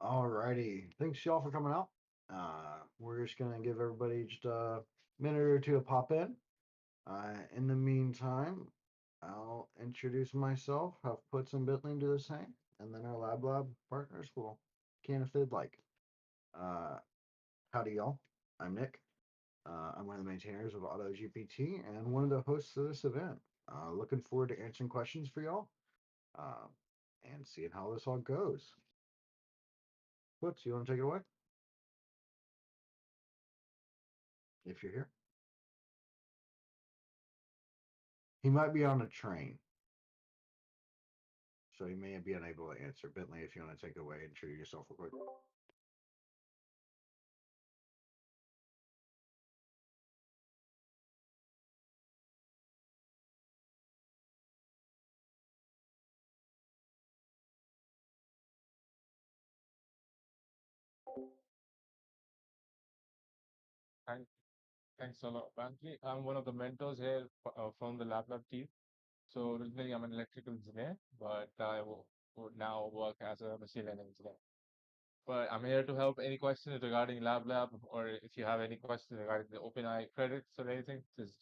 Alrighty. Thanks y'all for coming out. We're just gonna give everybody just a minute or two to pop in. In the meantime, I'll introduce myself, have put some Bitly into this hang, and then our lab partners will can if they'd like. Uh, Howdy y'all. I'm Nick. I'm one of the maintainers of AutoGPT and one of the hosts of this event. Looking forward to answering questions for y'all uh, and seeing how this all goes. Foots, you want to take it away? If you're here. He might be on a train, so he may be unable to answer. Bentley, if you want to take it away and introduce yourself real quick. Thank, Thanks a lot, Bentley. I'm one of the mentors here from the LabLab team. So originally, I'm an electrical engineer, but would now work as a machine learning engineer. But I'm here to help any questions regarding LabLab, or if you have any questions regarding the OpenAI credits or anything, just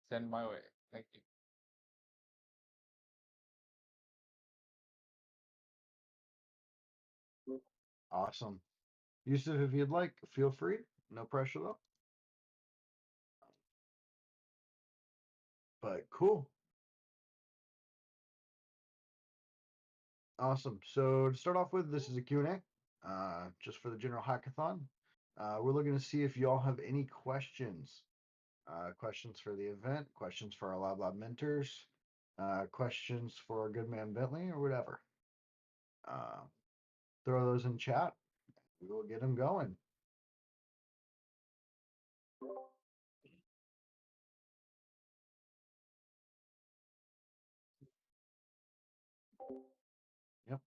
send my way. Thank you. Awesome. Yusuf, if you'd like, feel free. No pressure though. But cool. Awesome. So to start off with, this is a Q&A, just for the general hackathon. We're looking to see if y'all have any questions. Questions for the event, questions for our lab mentors, questions for our good man Bentley or whatever. Uh, Throw those in chat. We will get them going. Yep.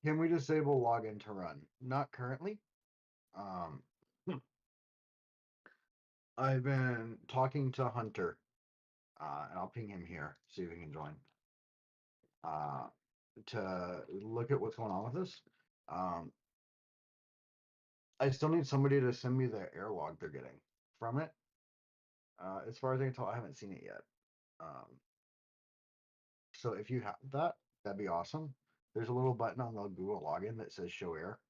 Can we disable login to run? Not currently. Um, I've been talking to Hunter, and I'll ping him here, see if he can join, uh, to look at what's going on with this. Um, I still need somebody to send me the error log they're getting from it. As far as I can tell, I haven't seen it yet. Um, so if you have that, that'd be awesome. There's a little button on the Google login that says show error.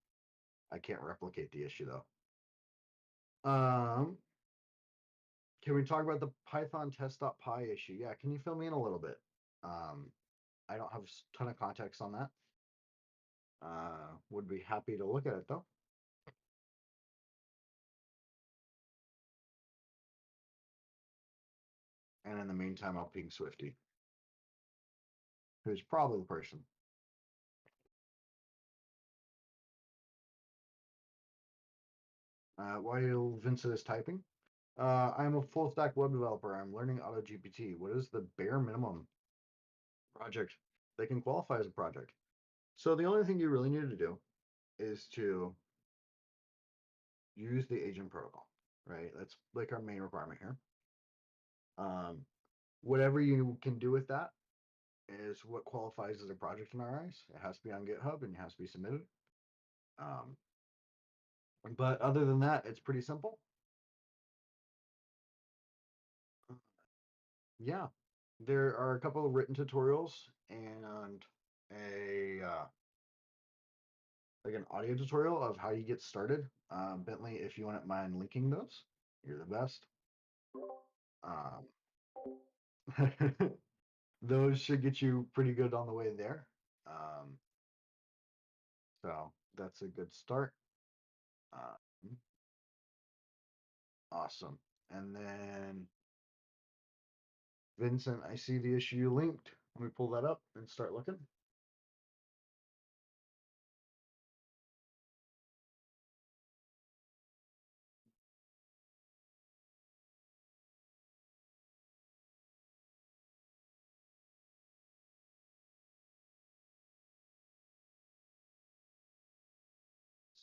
I can't replicate the issue though. Can we talk about the Python test.py issue? Yeah, can you fill me in a little bit? Um, I don't have a ton of context on that. Would be happy to look at it though. And in the meantime, I'll ping Swifty, who's probably the person. While Vincent is typing, I'm a full stack web developer. I'm learning AutoGPT. What is the bare minimum project that can qualify as a project? So the only thing you really need to do is to use the agent protocol, right? That's like our main requirement here. Whatever you can do with that is what qualifies as a project in our eyes. It has to be on GitHub and it has to be submitted. Um, but other than that, it's pretty simple. Yeah, there are a couple of written tutorials and a like an audio tutorial of how you get started. Bentley, if you wouldn't mind linking those, you're the best. Um, those should get you pretty good on the way there. Um, so that's a good start. Uh, awesome. And then Vincent, I see the issue you linked. Let me pull that up and start looking.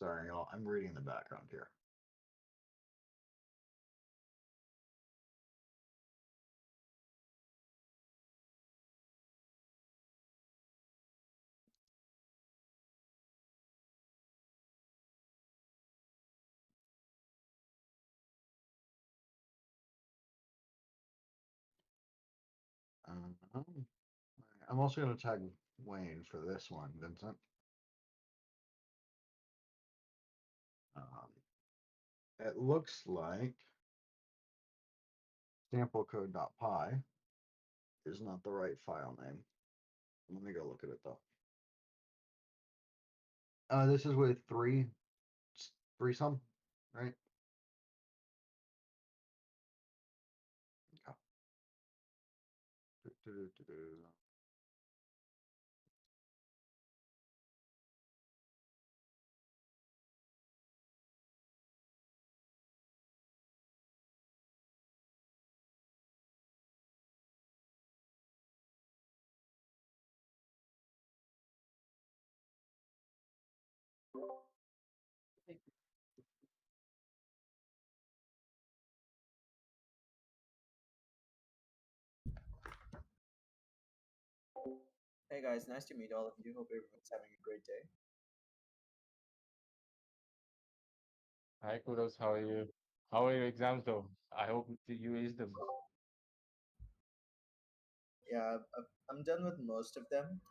Sorry, y'all. I'm reading the background here. I'm also going to tag Wayne for this one, Vincent. It looks like samplecode.py is not the right file name. Let me go look at it though. This is with threesome, right? Okay. Hey guys, nice to meet all of you. Hope everyone's having a great day. Hi, Kudos. How are you? How are your exams though? I hope you aced them. Yeah, I'm done with most of them.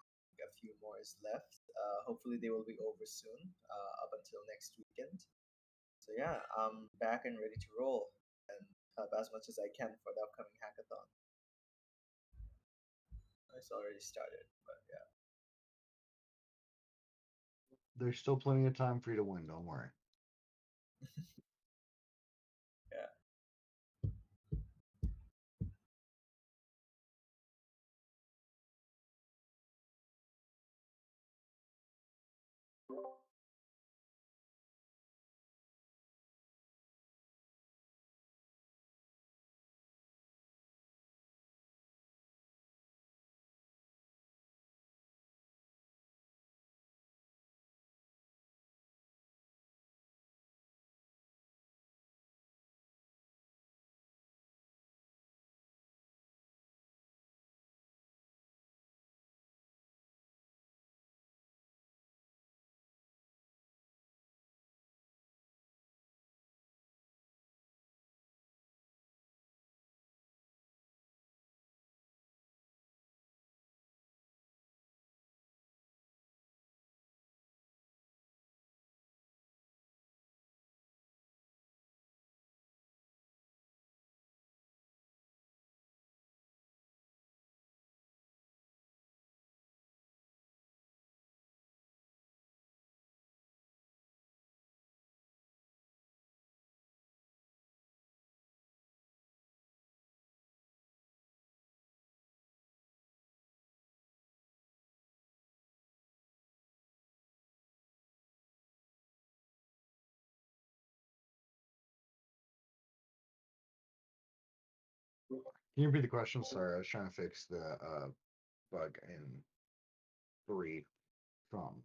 A few more is left. Hopefully they will be over soon, up until next weekend. So yeah, I'm back and ready to roll and help as much as I can for the upcoming hackathon. It's already started, but yeah. There's still plenty of time for you to win. Don't worry. Yeah. Can you repeat the question? Sorry, I was trying to fix the bug in 3 from.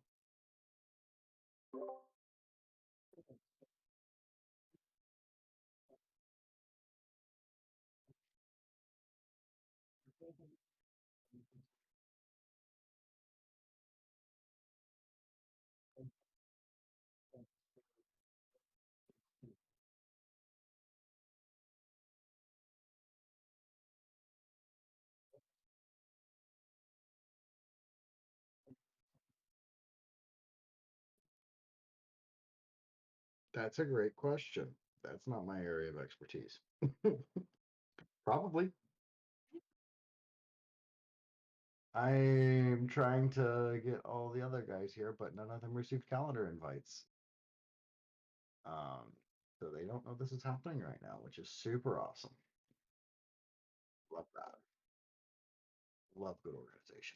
That's a great question. That's not my area of expertise. Probably. I'm trying to get all the other guys here, but none of them received calendar invites. So they don't know this is happening right now, which is super awesome. Love that. Love good organization.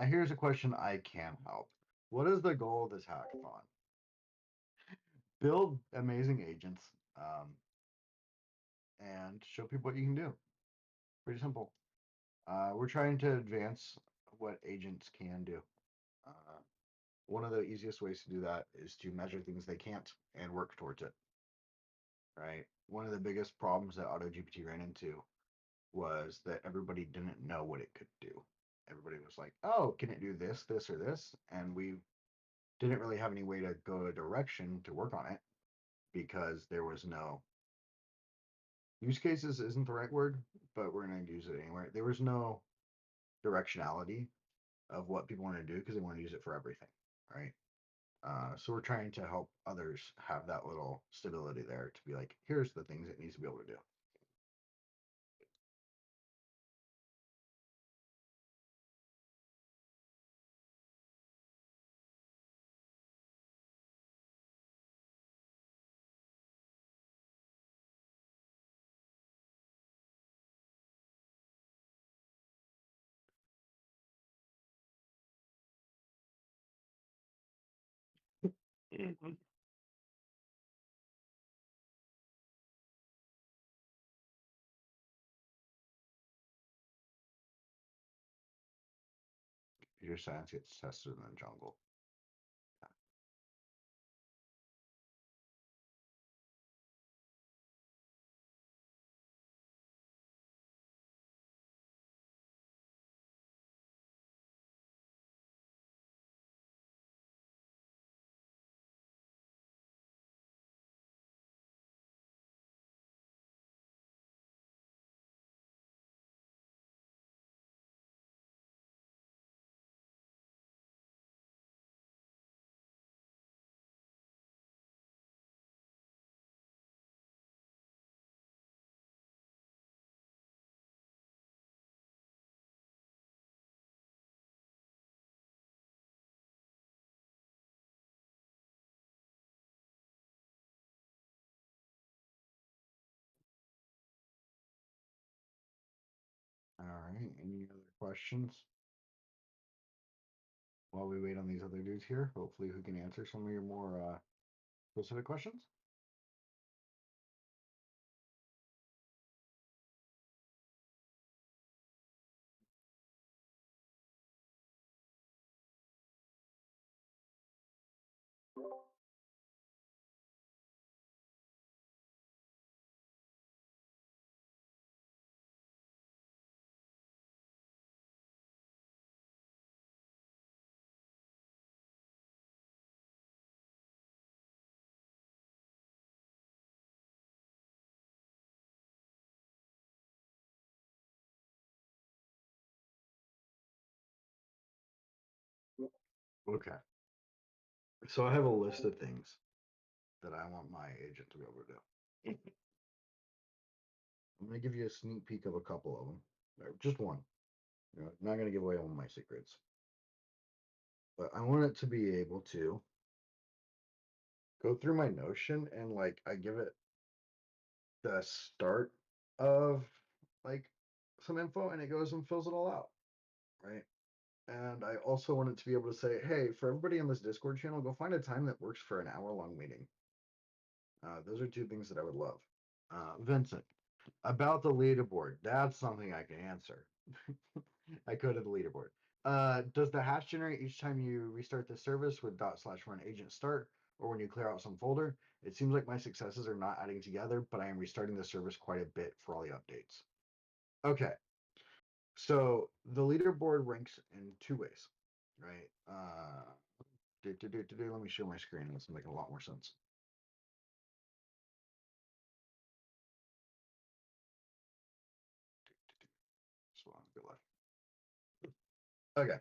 Here's a question I can help. What is the goal of this hackathon? Build amazing agents and show people what you can do. Pretty simple. We're trying to advance what agents can do. One of the easiest ways to do that is to measure things they can't and work towards it. Right. One of the biggest problems that AutoGPT ran into was that everybody didn't know what it could do. Everybody was like, "Oh, can it do this, this, or this?" And we didn't really have any way to go a direction to work on it because there was no use cases isn't the right word, but we're going to use it anyway. There was no directionality of what people want to do because they want to use it for everything, right? So we're trying to help others have that little stability there to be like, here's the things it needs to be able to do. Computer science gets tested in the jungle. All right. Any other questions? While we wait on these other dudes here, hopefully who can answer some of your more specific questions. Okay. So I have a list of things that I want my agent to be able to do. I'm going to give you a sneak peek of a couple of them. Just one. You know, I'm not going to give away all my secrets. But I want it to be able to go through my Notion and like I give it the start of like some info and it goes and fills it all out. Right. And I also want it to be able to say, hey, for everybody in this Discord channel, go find a time that works for an hour-long meeting. Those are two things that I would love. Vincent, about the leaderboard, that's something I can answer. I go to the leaderboard. Does the hash generate each time you restart the service with /run agent start or when you clear out some folder? It seems like my successes are not adding together, but I am restarting the service quite a bit for all the updates. Okay. So the leaderboard ranks in two ways, right? Let me show my screen. This will make a lot more sense. Good luck. Okay.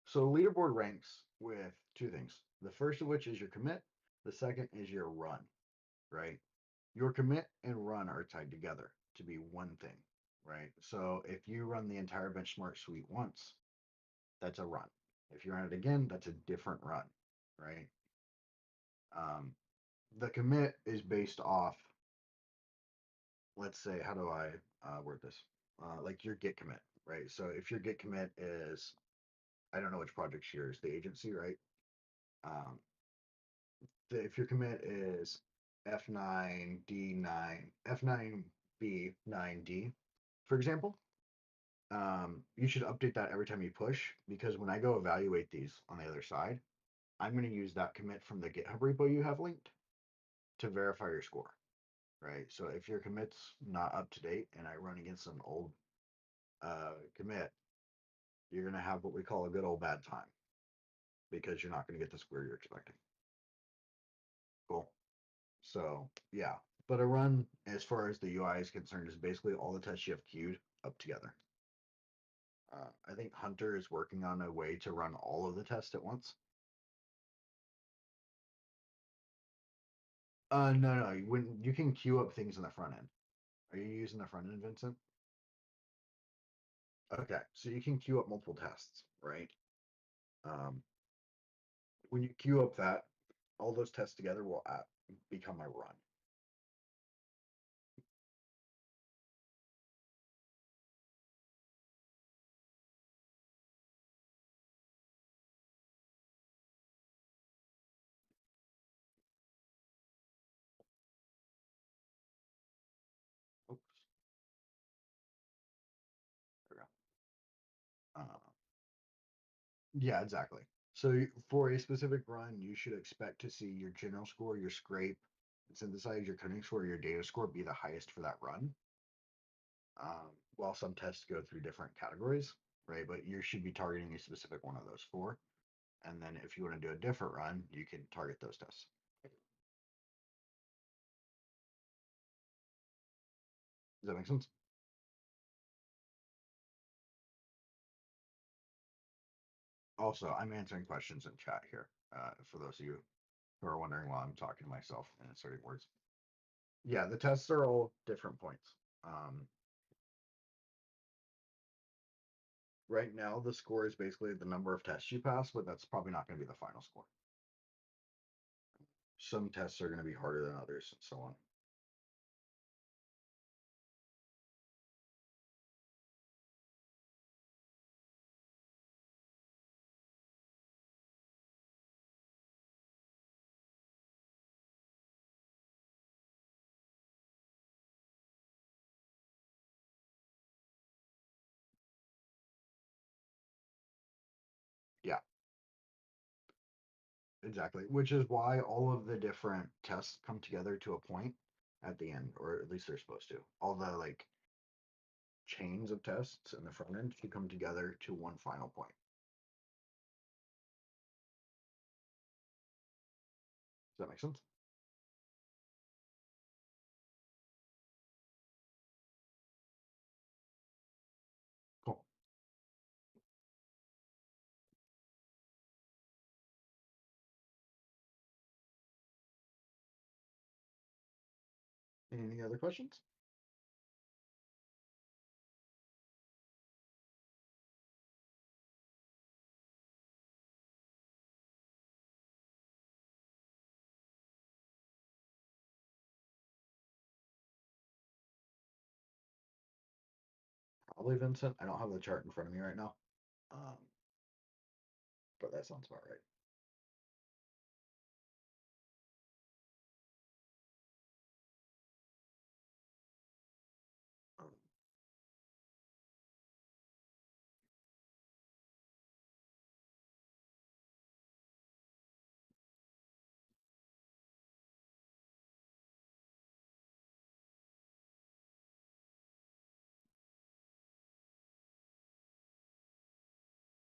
So leaderboard ranks with two things. The first of which is your commit. The second is your run, right? Your commit and run are tied together to be one thing, right? So if you run the entire benchmark suite once, that's a run. If you run it again, that's a different run, right? Um, the commit is based off, let's say, how do I word this? Like your git commit, right? So if your git commit is, I don't know which project's yours, the agency, right? Um, if your commit is F9D9, F9B9D, for example, You should update that every time you push, because when I go evaluate these on the other side, I'm going to use that commit from the GitHub repo you have linked to verify your score, right? So if your commit's not up to date and I run against an old commit, you're going to have what we call a good old bad time because you're not going to get the score you're expecting. Cool. So yeah, but a run, as far as the UI is concerned, is basically all the tests you have queued up together. I think Hunter is working on a way to run all of the tests at once. No. When you can queue up things in the front end. Are you using the front end, Vincent? Okay, so you can queue up multiple tests, right? When you queue up that, all those tests together will become a run. Oops. There we go. Yeah, exactly. So for a specific run, you should expect to see your general score, your scrape, synthesize, your coding score, your data score be the highest for that run. While some tests go through different categories, right? But you should be targeting a specific one of those four. And then if you want to do a different run, you can target those tests. Does that make sense? Also, I'm answering questions in chat here for those of you who are wondering why I'm talking to myself and inserting words. Yeah, the tests are all different points. Right now, the score is basically the number of tests you pass, but that's probably not going to be the final score. Some tests are going to be harder than others, and so on. Yeah, exactly. Which is why all of the different tests come together to a point at the end, or at least they're supposed to. All the like chains of tests in the front end should come together to one final point. Does that make sense? Cool. Any other questions? Probably Vincent. I don't have the chart in front of me right now. But that sounds about right. Um,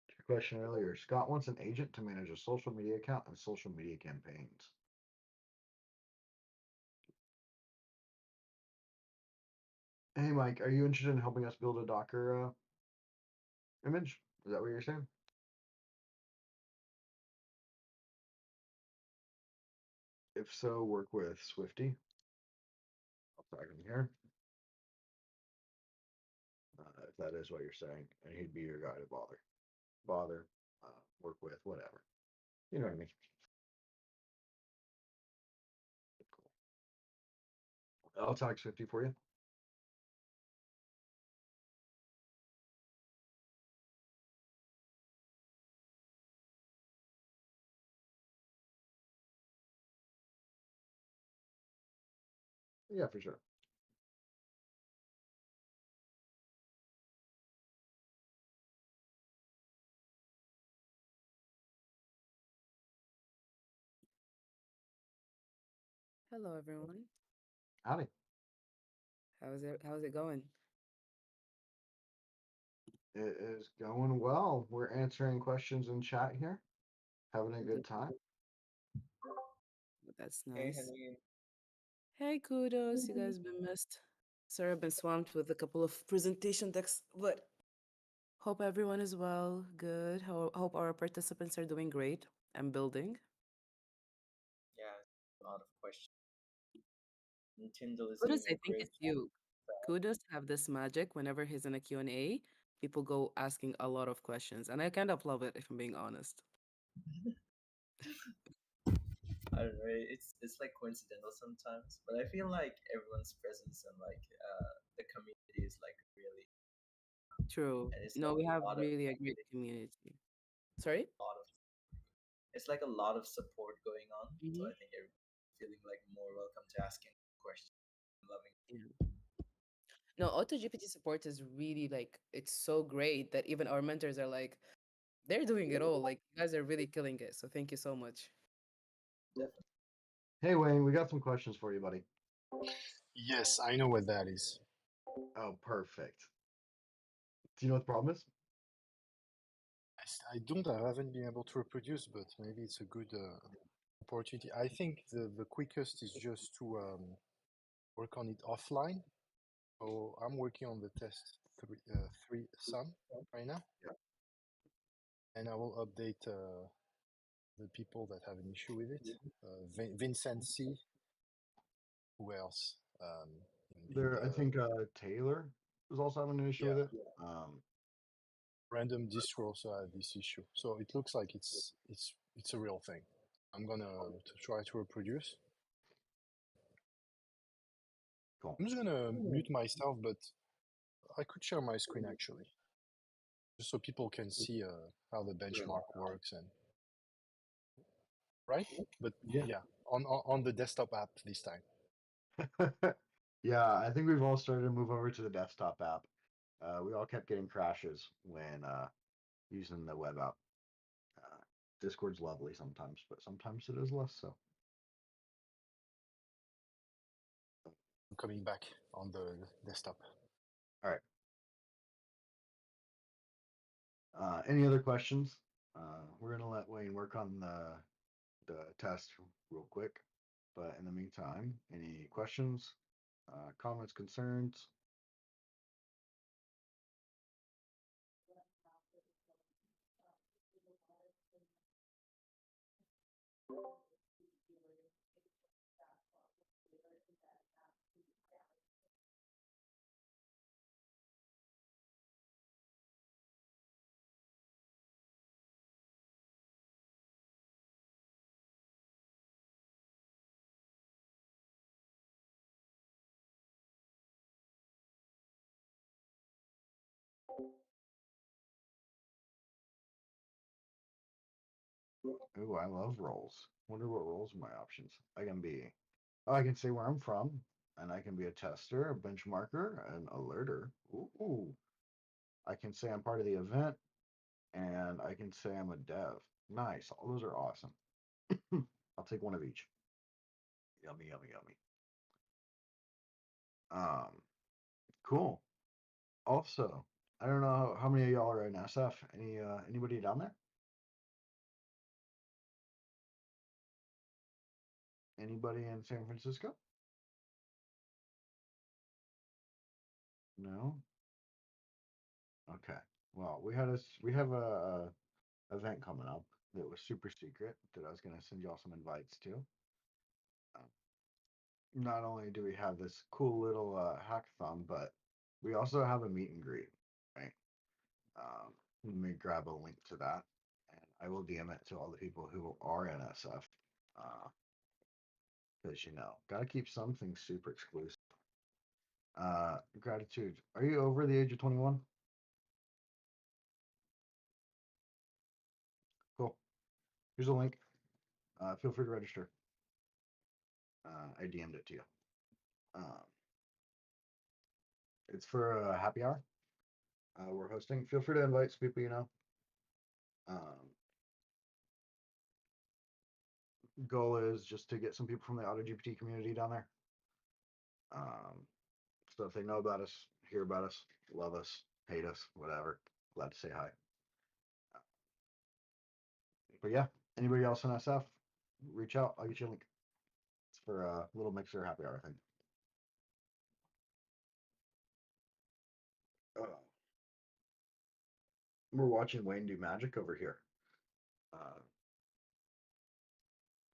your question earlier, Scott wants an agent to manage a social media account and social media campaigns. Hey, Mike, are you interested in helping us build a Docker image? Is that what you're saying? If so, work with Swifty. I'll tag him here. If that is what you're saying, and he'd be your guy to bother, work with, whatever. You know what I mean? Cool. I'll tag Swifty for you. Yeah, for sure. Hello, everyone. Howdy. How's it going? It is going well. We're answering questions in chat here, having a good time. That's Hey, nice. Henry. Hey, kudos. You guys been missed. Sorry, I've been swamped with a couple of presentation decks, but hope everyone is well, good. Hope our participants are doing great and building. Yeah, a lot of questions. And Tyndall is Kudos, doing I a think great it's you. Kudos have this magic whenever he's in a Q&A, people go asking a lot of questions, and I kind of love it, if I'm being honest. job. I don't know. It's like coincidental sometimes, but I feel like everyone's presence and like the community is like really, True. and it's No, like we a have lot of really a great community. Sorry? lot of it's like a lot of support going on. So Mm-hmm. I think everyone's feeling like more welcome to asking questions. I'm loving it. Yeah. No, AutoGPT support is really like it's so great that even our mentors are like, they're doing it all. Like you guys are really killing it. So thank you so much. Definitely. Hey, Wayne, we got some questions for you, buddy. Yes, I know what that is. Oh, perfect. Do you know what the problem is? I don't, I haven't been able to reproduce, but maybe it's a good opportunity. I think the quickest is just to work on it offline. So I'm working on the test three sum right now, Yeah. and I will update the people that have an issue with it. Vincent C. Who else? In There, I the think Taylor was also having an issue yeah, with it. random distro also had this issue. So it looks like it's a real thing. I'm gonna to try to reproduce. Cool. I'm just gonna mute myself, but I could share my screen actually, just so people can see how the benchmark works and right. But Yeah. yeah, on the desktop app this time. Yeah, I think we've all started to move over to the desktop app. We all kept getting crashes when using the web app. Discord's lovely sometimes, but sometimes it is less so. I'm coming back on the desktop. All right. Any other questions? We're gonna let Wayne work on the test real quick. But in the meantime, any questions, comments, concerns? Ooh, I love roles. Wonder what roles are my options. I can be, oh, I can say where I'm from, and I can be a tester, a benchmarker, an alerter. Ooh, I can say I'm part of the event, and I can say I'm a dev. Nice. All those are awesome. I'll take one of each. Yummy, yummy, yummy. Um, cool. Also, I don't know how many of y'all are in SF. Anybody down there? Anybody in San Francisco? No. Okay. Well, we have a event coming up that was super secret that I was gonna send y'all some invites to. Um, Not only do we have this cool little hackathon, but we also have a meet and greet, right? Let me grab a link to that, and I will DM it to all the people who are in SF, because gotta keep something super exclusive. Gratitude. Are you over the age of 21? Cool. Here's a link. Feel free to register. I DM'd it to you. Um, it's for a happy hour. We're hosting. Feel free to invite some people you know. Um, goal is just to get some people from the AutoGPT community down there. So if they know about us, hear about us, love us, hate us, whatever, glad to say hi. But yeah, anybody else in SF, reach out. I'll get you a link. It's for a little mixer happy hour thing. We're watching Wayne do magic over here.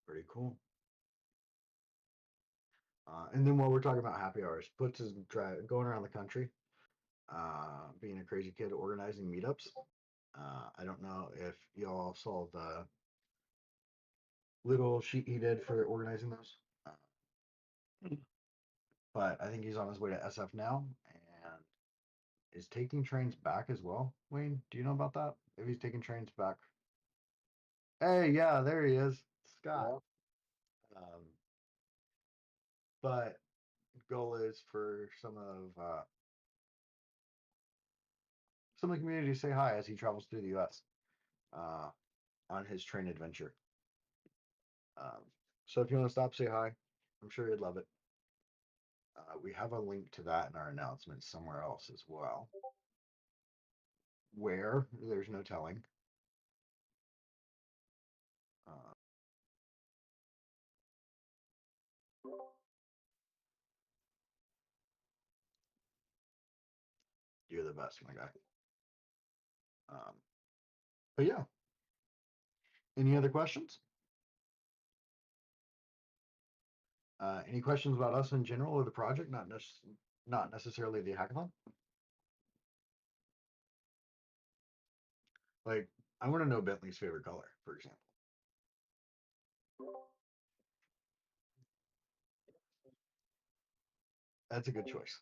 Pretty cool. And then while we're talking about happy hours, Puts is going around the country, being a crazy kid, organizing meetups. I don't know if y'all saw the little sheet he did for organizing those, but I think he's on his way to SF now and is taking trains back as well. Wayne, do you know about that? If he's taking trains back? Hey, yeah, there he is, Scott. But goal is for some of the community to say hi as he travels through the U.S. On his train adventure. So if you want to stop, say hi. I'm sure you'd love it. We have a link to that in our announcement somewhere else as well. Where? There's no telling. You're the best, my guy. But yeah. Any other questions? Any questions about us in general or the project? Not necessarily the hackathon. Like, I want to know Bentley's favorite color, for example. That's a good choice.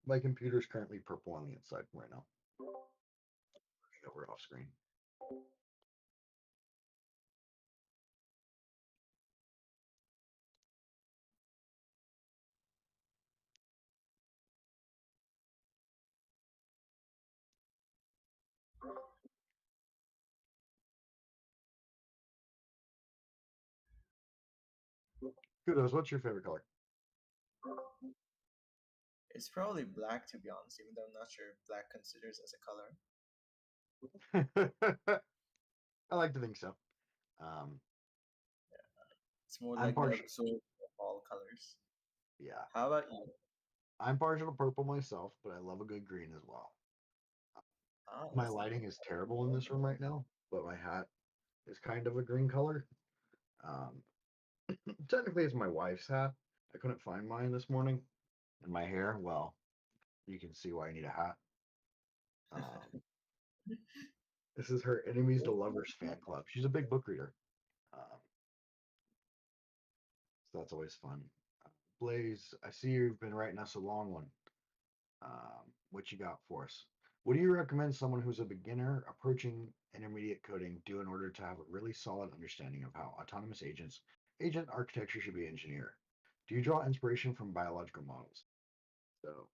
My computer's currently purple on the inside right now. We're off screen. Kudos, what's your favorite color? It's probably black, to be honest, even though I'm not sure if black considers as a color. I like to think so. It's more I'm like the partial. absorb of all colors. Yeah. How about you? I'm partial to purple myself, but I love a good green as well. My That's lighting is terrible in this room right now, but my hat is kind of a green color. Technically, it's my wife's hat. I couldn't find mine this morning. And my hair, well, you can see why I need a hat. This is her Enemies to Lovers fan club. She's a big book reader. So that's always fun. Blaze, I see you've been writing us a long one. What you got for us? What do you recommend someone who's a beginner approaching intermediate coding do in order to have a really solid understanding of how autonomous agent architecture should be engineered? Do you draw inspiration from biological models? So,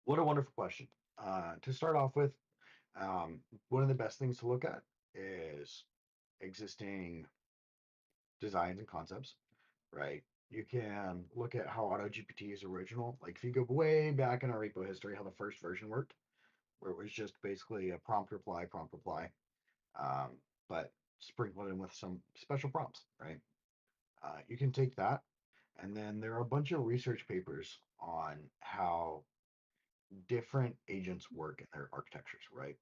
what a wonderful question. To start off with, one of the best things to look at is existing designs and concepts, right? You can look at how AutoGPT is original. Like if you go way back in our repo history, how the first version worked, where it was just basically a prompt reply, um, but sprinkled in with some special prompts, right? You can take that, and then there are a bunch of research papers on how different agents work in their architectures, right?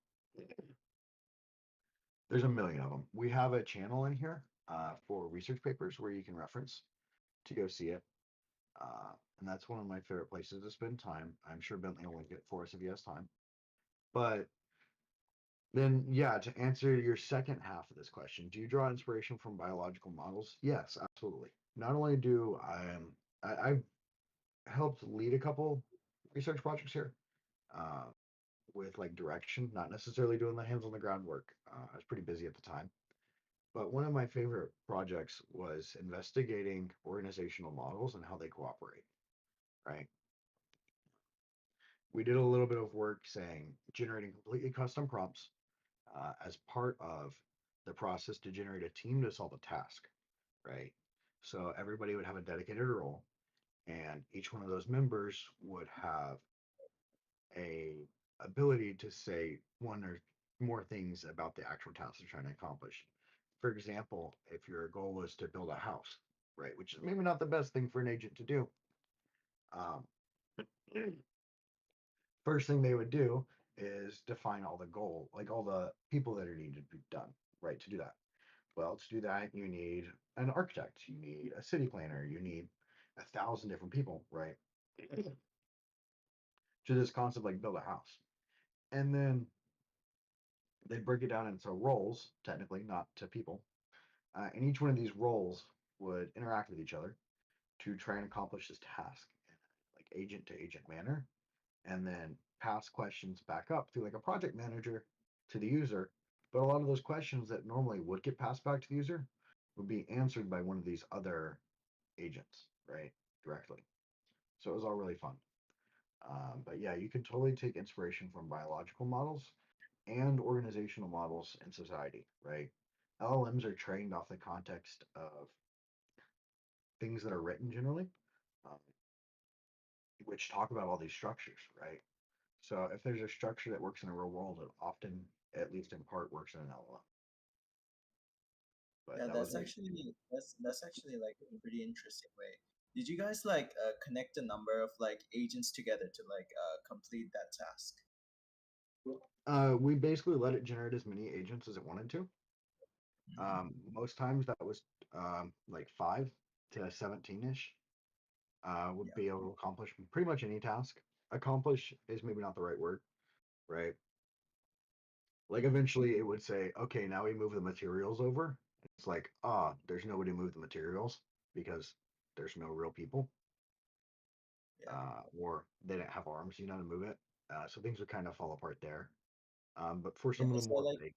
There's a million of them. We have a channel in here for research papers where you can reference to go see it. And that's one of my favorite places to spend time. I'm sure Bentley will link it for us if he has time. But then, yeah, to answer your second half of this question, do you draw inspiration from biological models? Yes, absolutely. Not only do I've helped lead a couple research projects here with like direction, not necessarily doing the hands on the ground work. I was pretty busy at the time. But one of my favorite projects was investigating organizational models and how they cooperate, right? We did a little bit of work saying generating completely custom prompts as part of the process to generate a team to solve a task, right? So everybody would have a dedicated role, and each one of those members would have a ability to say one or more things about the actual task they're trying to accomplish. For example, if your goal was to build a house, right, which is maybe not the best thing for an agent to do, um, first thing they would do is define all the goal, like all the people that are needed to be done, right, to do that. Well, to do that, you need an architect, you need a city planner, you need 1,000 different people, right, to this concept like build a house. And then they break it down into roles, technically, not to people. And each one of these roles would interact with each other to try and accomplish this task in like agent to agent manner, and then pass questions back up through like a project manager to the user. But a lot of those questions that normally would get passed back to the user would be answered by one of these other agents, right? Directly. So it was all really fun. But yeah, you can totally take inspiration from biological models and organizational models in society, right? LLMs are trained off the context of things that are written generally, um, which talk about all these structures, right? So if there's a structure that works in a real world, it often, at least in part, works in an LLM. But Yeah, that was that's actually like a pretty interesting way. Did you guys like connect a number of like agents together to like complete that task? we basically let it generate as many agents as it wanted to. Most times that was like 5 to 17-ish. Would Yeah. be able to accomplish pretty much any task. Accomplish is maybe not the right word, right? Like eventually it would say, okay, now we move the materials over. It's like, there's nobody to move the materials because there's no real people, Yeah. or they didn't have arms, to move it. So things would kind of fall apart there. But for Yeah. some of the So more like big,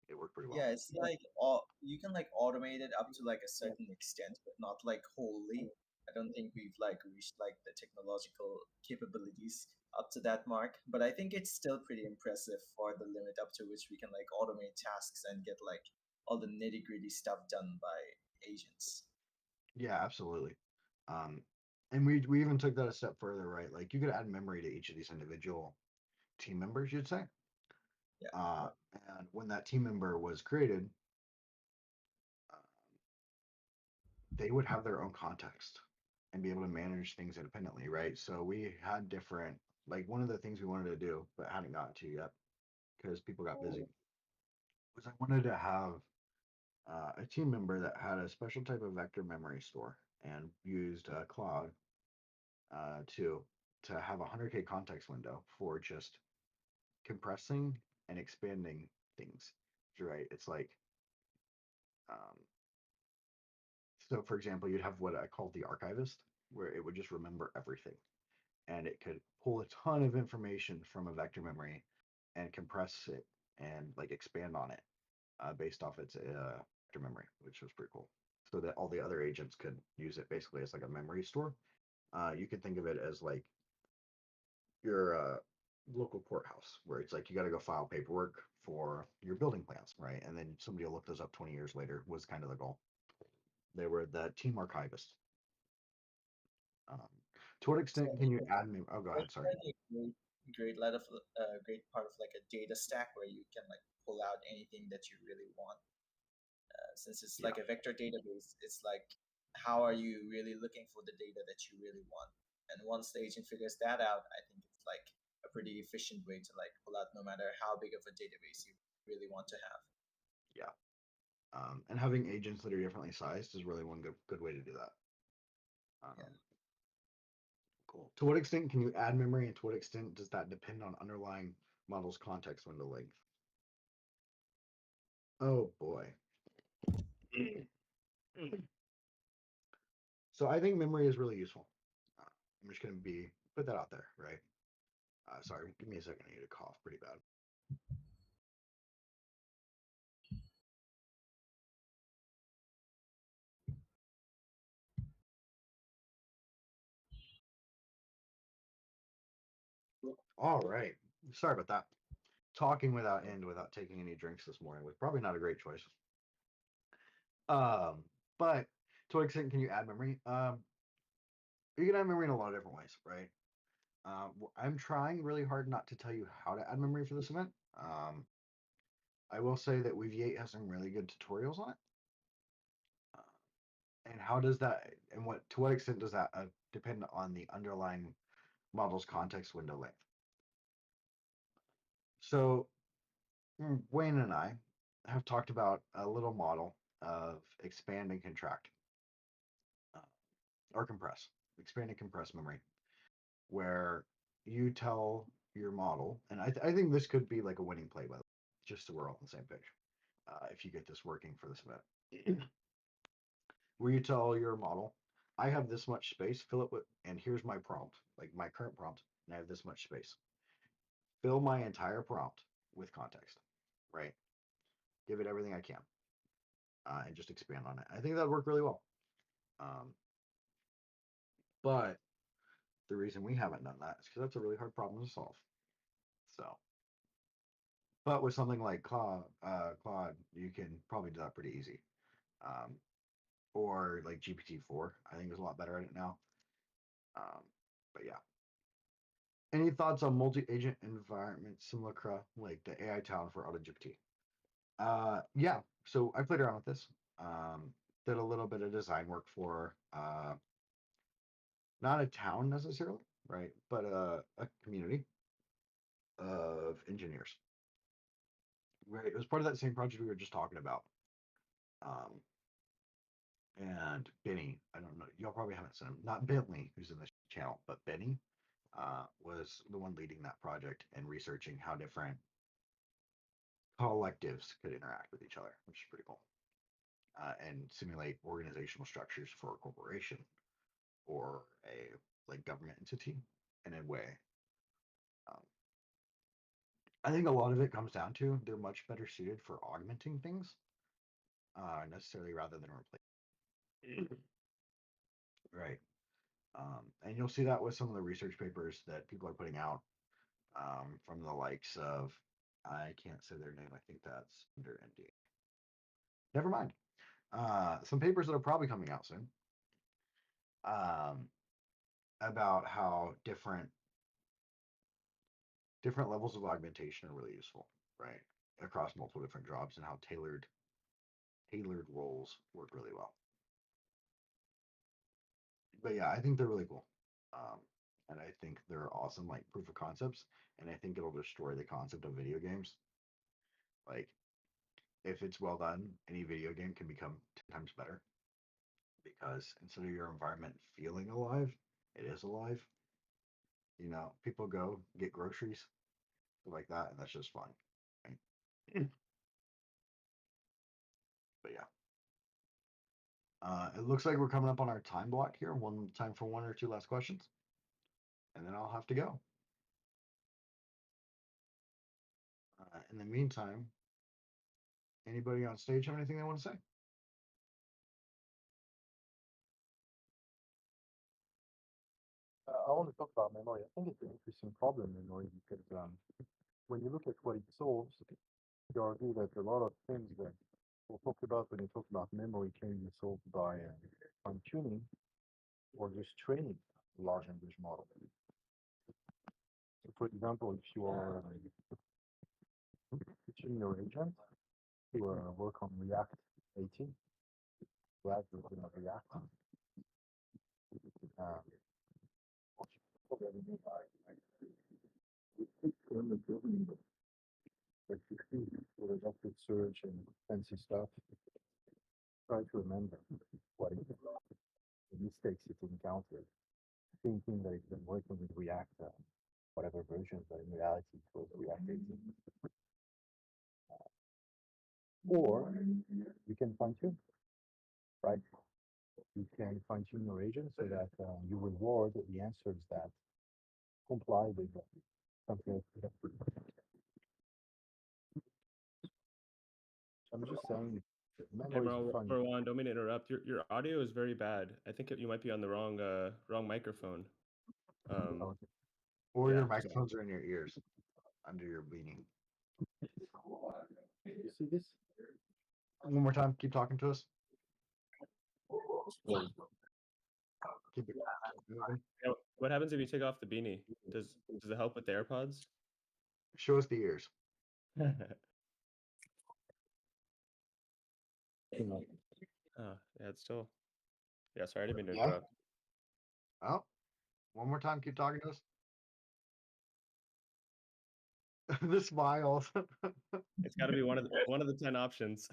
it worked pretty well. yeah, it's like all you can like automate it up to like a certain extent, but not like wholly. I don't think we've like reached like the technological capabilities up to that mark, but I think it's still pretty impressive for the limit up to which we can like automate tasks and get like all the nitty gritty stuff done by agents. Yeah, absolutely. Um, and we even took that a step further, right? Like you could add memory to each of these individual team members, you'd say. Yeah. Uh, and when that team member was created, uh, they would have their own context and be able to manage things independently, right? So we had different, like one of the things we wanted to do, but hadn't gotten to yet because people got busy, was I wanted to have a team member that had a special type of vector memory store and used Cloud to have a 100K context window for just compressing and expanding things. Right? It's like um, so. For example, you'd have what I call the archivist, where it would just remember everything, and it could pull a ton of information from a vector memory and compress it and like expand on it based off its vector memory, which was pretty cool. So that all the other agents could use it basically as like a memory store. You could think of it as like your local courthouse, where it's like you got to go file paperwork for your building plans, right? And then somebody will look those up 20 years later. Was kind of the goal. They were the team archivist. Um, to what So extent can you add me? Oh, go ahead. it's Sorry. really a great part of like a data stack where you can like pull out anything that you really want. Since it's Yeah, like a vector database, it's like how are you really looking for the data that you really want? And once the agent figures that out, I think it's like a pretty efficient way to like pull out no matter how big of a database you really want to have. yeah. And having agents that are differently sized is really one good way to do that. Yeah. Um, cool. To what extent can you add memory, and to what extent does that depend on underlying model's context window length? Oh boy. So I think memory is really useful. I'm just going to put that out there, right? Sorry, give me a second. I need to cough pretty bad. All right. Sorry about that. talking without end without taking any drinks this morning was probably not a great choice. But to what extent can you add memory? You can add memory in a lot of different ways, right? I'm trying really hard not to tell you how to add memory for this event. I will say that Weaviate has some really good tutorials on it. And how does that, and what to what extent does that depend on the underlying model's context window length? So Wayne and I have talked about a little model of expand and contract, or compress, expand and compress memory, where you tell your model, and I think this could be like a winning play, by the way, just so we're all on the same page. If you get this working for this event, where you tell your model, I have this much space, fill it with, and here's my prompt, like my current prompt, and I have this much space. Fill my entire prompt with context, right? Give it everything I can, and just expand on it. I think that'd work really well. But the reason we haven't done that is because that's a really hard problem to solve. So, but with something like Claude, you can probably do that pretty easy. Or like GPT-4, I think is a lot better at it now. But yeah. Any thoughts on multi-agent environment simulacra, like the AI town for AutoGPT? Yeah. So I played around with this. Did a little bit of design work for not a town necessarily, right? But a community of engineers. Right. It was part of that same project we were just talking about. And Benny, I don't know, y'all probably haven't seen him. Not Bentley, who's in this channel, but Benny was the one leading that project and researching how different collectives could interact with each other, which is pretty cool. And simulate organizational structures for a corporation or a like government entity in a way. I think a lot of it comes down to they're much better suited for augmenting things, necessarily rather than replacing. Right. And you'll see that with some of the research papers that people are putting out from the likes of, I can't say their name. I think that's under NDA. Never mind. Some papers that are probably coming out soon about how different levels of augmentation are really useful, right? Across multiple different jobs and how tailored roles work really well. But yeah, I think they're really cool. And I think they're awesome, like proof of concepts. And I think it'll destroy the concept of video games. Like, if it's well done, any video game can become 10 times better because instead of your environment feeling alive, it is alive. You know, people go get groceries, like that, and that's just fun. Right? But yeah. It looks like we're coming up on our time block here. Time for one or two last questions. And then I'll have to go. In the meantime, anybody on stage have anything they want to say? I want to talk about memory. I think it's an interesting problem, memory, because when you look at what it solves, you argue that a lot of things that we'll talk about when you talk about memory can be solved by fine-tuning or just training a large language model. So, for example, if you are teaching your agent to work on React 18, React version of React, with adaptive search and fancy stuff, try to remember what it, the mistakes it encountered, thinking that it's been working with React, whatever version, but in reality it was React 18. Or you can fine tune, right? You can fine tune your agent so that you reward the answers that comply with something. I'm just saying, Hey, memory is fun. Marwan, don't mean to interrupt. Your audio is very bad. I think you might be on the wrong microphone. Or Yeah, your so- microphones are in your ears, under your beanie. You see this? One more time. Keep talking to us. Well, Keep it moving. Yeah, what happens if you take off the beanie? Does it help with the AirPods? Show us the ears. Oh, you know, yeah, it's still. Yeah, sorry, I didn't mean to Yeah. interrupt. Oh, one more time. Keep talking to us. The smiles. It's got to be one of the 10 options.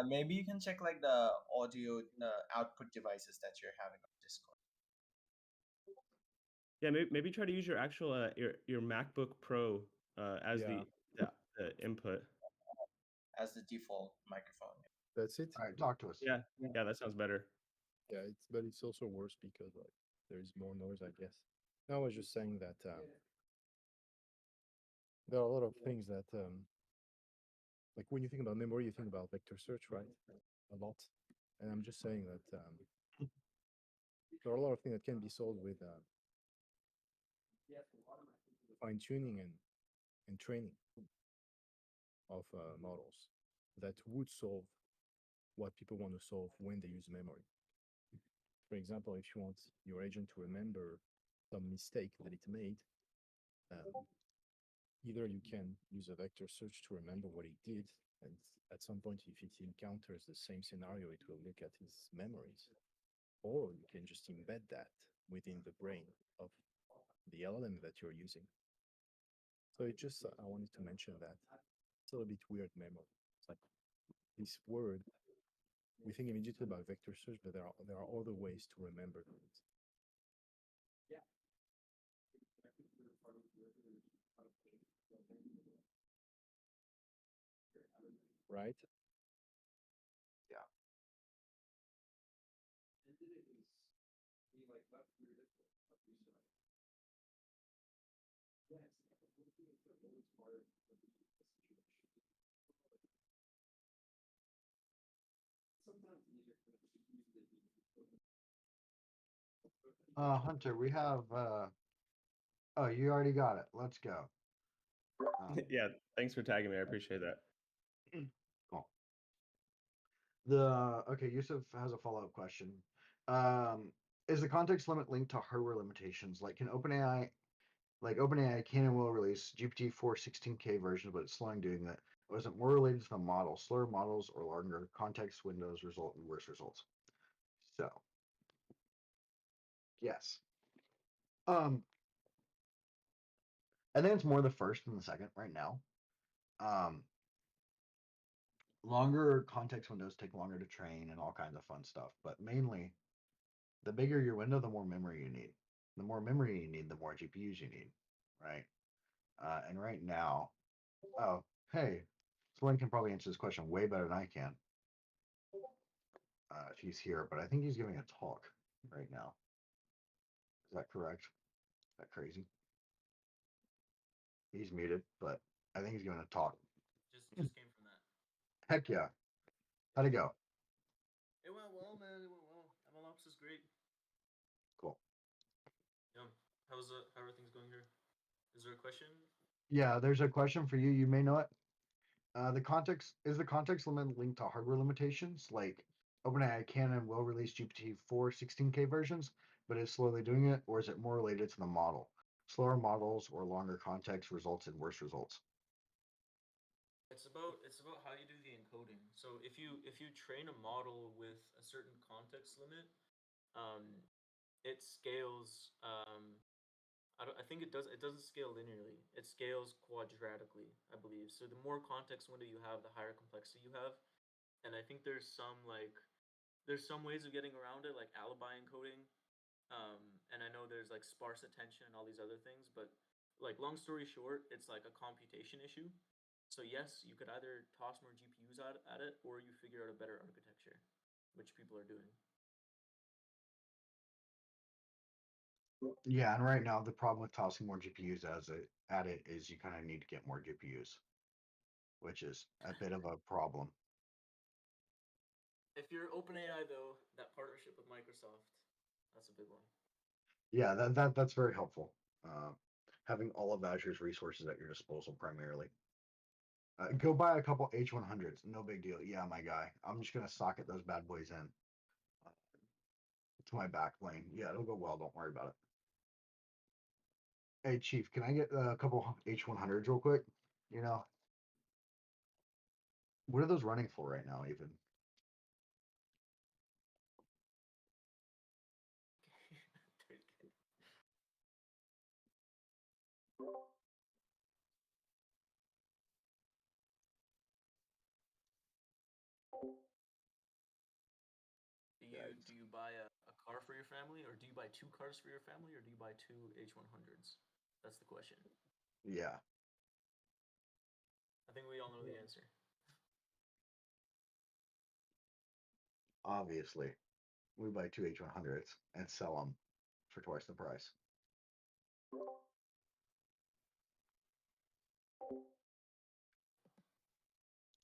Maybe you can check like the audio output devices that you're having on Discord. Yeah, maybe try to use your actual your MacBook Pro as Yeah. the input. As the default microphone. that's it. All right, talk to us. Yeah, that sounds better. Yeah, but it's also worse because like there's more noise, I guess. No, I was just saying that there are a lot of things that like when you think about memory, you think about vector search, right? A lot. And I'm just saying that there are a lot of things that can be solved with fine tuning and training of models that would solve what people want to solve when they use memory. For example, if you want your agent to remember some mistake that it made, either you can use a vector search to remember what it did, and at some point, if it encounters the same scenario, it will look at his memories, or you can just embed that within the brain of the LLM that you're using. So it just, I wanted to mention that. It's a little bit weird memory. It's like this word, we think immediately about vector search, but there are other ways to remember things. Right? Yeah. Hunter, we have oh, you already got it. Let's go. Yeah, thanks for tagging me. I appreciate that. Cool. Okay, Yusuf has a follow-up question. Is the context limit linked to hardware limitations? Like OpenAI can and will release GPT-4 16K version, but it's slowing doing that. Or is it more related to the model? Slower models or longer context windows result in worse results. So, yes. I think it's more the first than the second right now. Longer context windows take longer to train and all kinds of fun stuff, but mainly the bigger your window, the more memory you need. The more memory you need, the more GPUs you need, right? And right now, oh, hey, Selene can probably answer this question way better than I can if he's here, but I think he's giving a talk right now. Is that correct? Is that crazy? He's muted, but I think he's giving a talk. Just came from that. Heck yeah. How'd it go? It went well, man. It went well. MLOps is great. Cool. Yeah. How are things going here? Is there a question? Yeah, there's a question for you. You may know it. The context limit linked to hardware limitations? Like OpenAI can and will release GPT-4 16K versions, but is slowly doing it, or is it more related to the model? Slower models or longer context results in worse results. It's about how you do the encoding. So if you train a model with a certain context limit, it scales. I think it doesn't scale linearly. It scales quadratically, I believe. So the more context window you have, the higher complexity you have. And I think there's some ways of getting around it, like alibi encoding. And I know there's like sparse attention and all these other things, but like long story short, it's like a computation issue. So yes, you could either toss more GPUs at it, or you figure out a better architecture, which people are doing. Yeah, and right now the problem with tossing more GPUs at it is you kind of need to get more GPUs, which is a bit of a problem. If you're OpenAI though, that partnership with Microsoft, that's a big one. Yeah, that's very helpful. Having all of Azure's resources at your disposal primarily. Go buy a couple H100s. No big deal. Yeah, my guy. I'm just gonna socket those bad boys in to my back lane. Yeah, it'll go well. Don't worry about it. Hey, Chief, can I get a couple H100s real quick? You know, what are those running for right now? Even Do you buy a car for your family, or do you buy two cars for your family, or do you buy two H100s? That's the question. yeah. I think we all know the answer. Obviously, we buy two H100s and sell them for twice the price.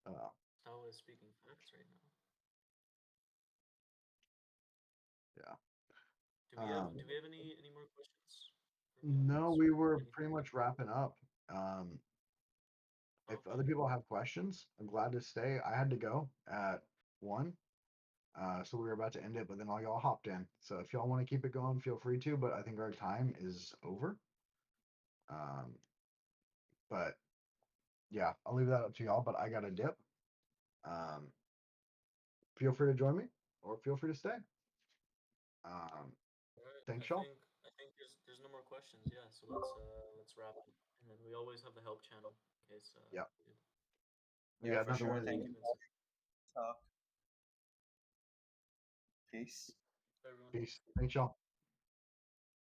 Tao is speaking facts right now. Yeah. Do we have any more questions? No, we were pretty much wrapping up. If Okay. other people have questions, I'm glad to stay. I had to go at 1. So we were about to end it, but then all y'all hopped in. So if y'all want to keep it going, feel free to, but I think our time is over. But yeah, I'll leave that up to y'all, but I got a dip. Feel free to join me or feel free to stay. Thanks, y'all. I think there's no more questions. Yeah, so let's wrap it. And then we always have the help channel in case. Yeah. We Yeah, got for another sure. one. Thank you. Talk. Peace. Everyone. Peace. Thanks, y'all.